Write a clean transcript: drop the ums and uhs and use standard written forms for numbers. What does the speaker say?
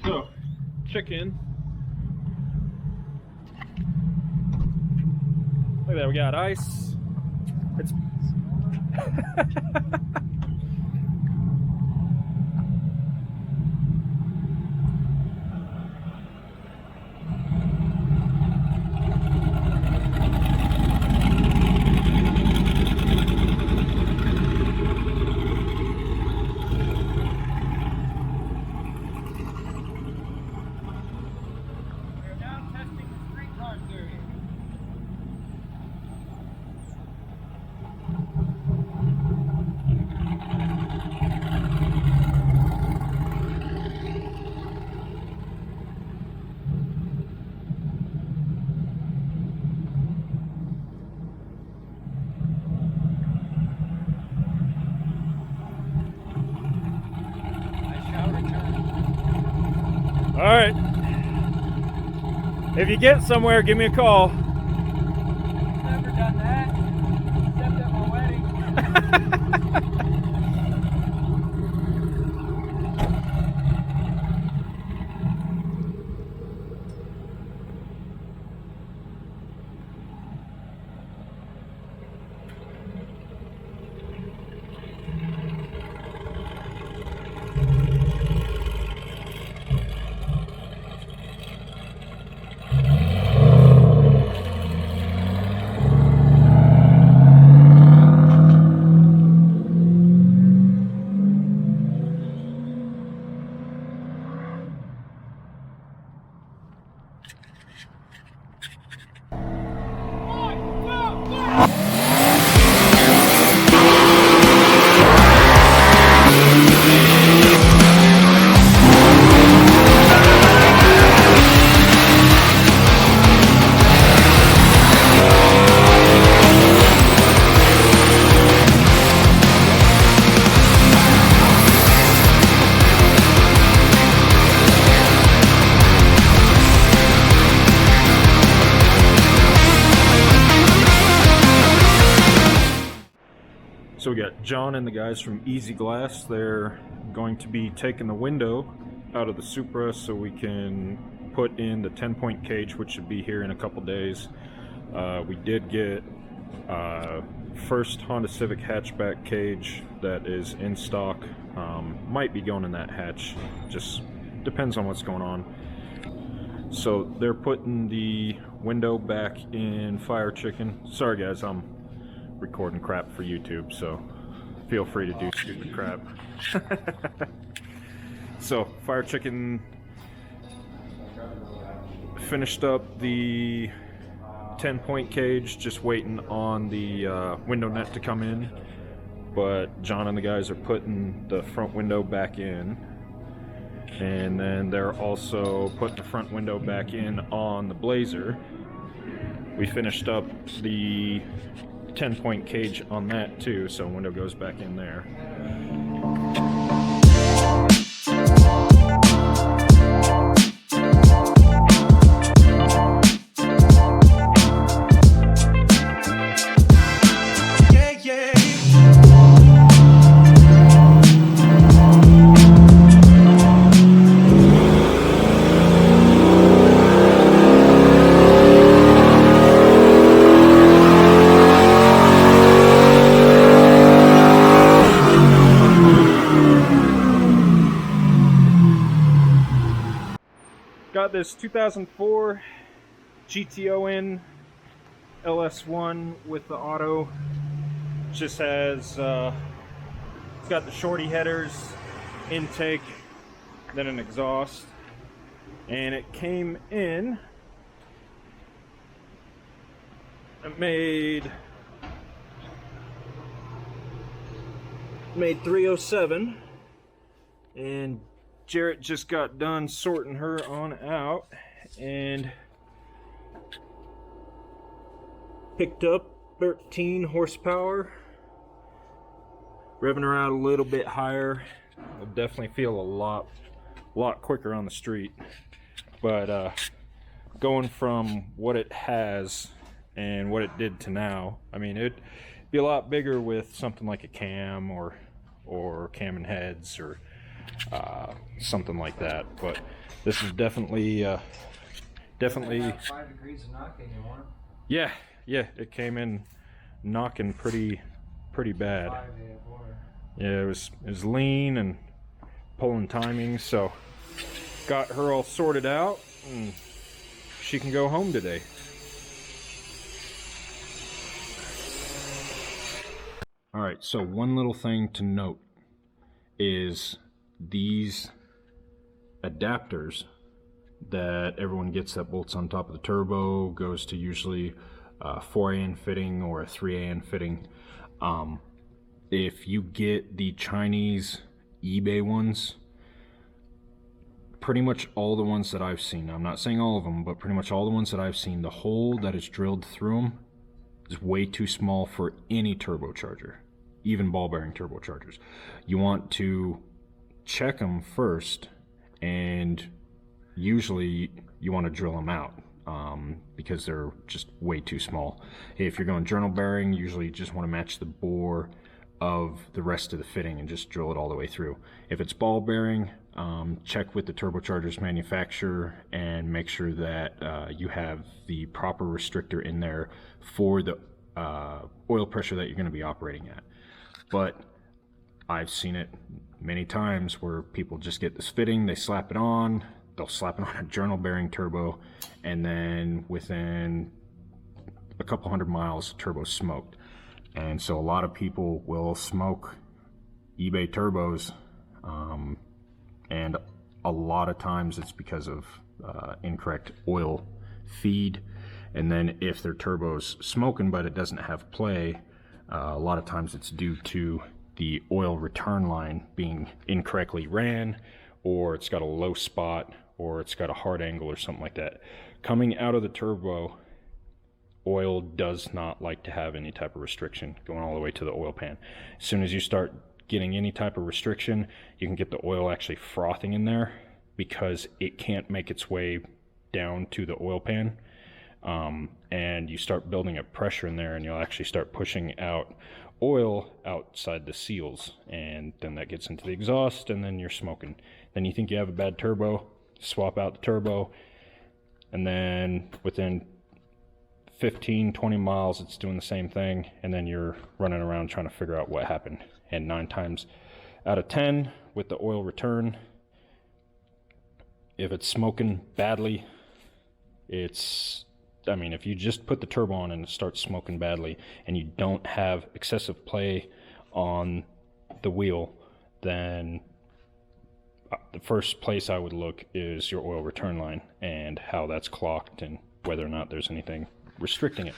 So, chicken. Look at that, we got ice. It's all right. If you get somewhere, give me a call. Never done that, except at my wedding. So we got John and the guys from Easy Glass. They're going to be taking the window out of the Supra so we can put in the 10-point cage, which should be here in a couple days. We did get first Honda Civic hatchback cage that is in stock. Might be going in that hatch, just depends on what's going on. So they're putting the window back in Firechicken. Sorry guys, I'm recording crap for YouTube, so feel free to do stupid crap. So Firechicken finished up the 10-point cage, just waiting on the window net to come in, but John and the guys are putting the front window back in, and then they're also putting the front window back in on the Blazer. We finished up the 10-point cage on that too, so window goes back in there. Got this 2004 GTO in LS1 with the auto. Just has it's got the shorty headers, intake, then an exhaust, and it came in. It made 307, and Jarrett just got done sorting her on out and picked up 13 horsepower. Revving her out a little bit higher. I'll definitely feel a lot quicker on the street. But going from what it has and what it did to now, I mean, it'd be a lot bigger with something like a cam or cam and heads or something like that. But this is definitely definitely. About 5 degrees of knocking, you want? Yeah, it came in knocking pretty bad. 5 AF4. Yeah, it was lean and pulling timing, so got her all sorted out and she can go home today. All right, so one little thing to note is these adapters that everyone gets that bolts on top of the turbo, goes to usually a 4AN fitting or a 3AN fitting. If you get the Chinese eBay ones, pretty much all the ones that I've seen, I'm not saying all of them, but pretty much all the ones that I've seen, the hole that is drilled through them is way too small for any turbocharger, even ball bearing turbochargers. You want to check them first, and usually you want to drill them out because they're just way too small. If you're going journal bearing, usually you just want to match the bore of the rest of the fitting and just drill it all the way through. If it's ball bearing, check with the turbocharger's manufacturer and make sure that you have the proper restrictor in there for the oil pressure that you're going to be operating at. But I've seen it many times where people just get this fitting, they slap it on, they'll slap it on a journal bearing turbo, and then within a couple hundred miles, the turbo's smoked. And so a lot of people will smoke eBay turbos, and a lot of times it's because of incorrect oil feed. And then if their turbo's smoking but it doesn't have play, a lot of times it's due to the oil return line being incorrectly ran, or it's got a low spot, or it's got a hard angle or something like that. Coming out of the turbo, oil does not like to have any type of restriction going all the way to the oil pan. As soon as you start getting any type of restriction, you can get the oil actually frothing in there because it can't make its way down to the oil pan. And you start building up pressure in there, and you'll actually start pushing out oil outside the seals, and then that gets into the exhaust, and then you're smoking. Then you think you have a bad turbo, swap out the turbo, and then within 15-20 miles it's doing the same thing, and then you're running around trying to figure out what happened. And 9 times out of 10 with the oil return, if it's smoking badly, if you just put the turbo on and it starts smoking badly and you don't have excessive play on the wheel, then the first place I would look is your oil return line and how that's clocked and whether or not there's anything restricting it.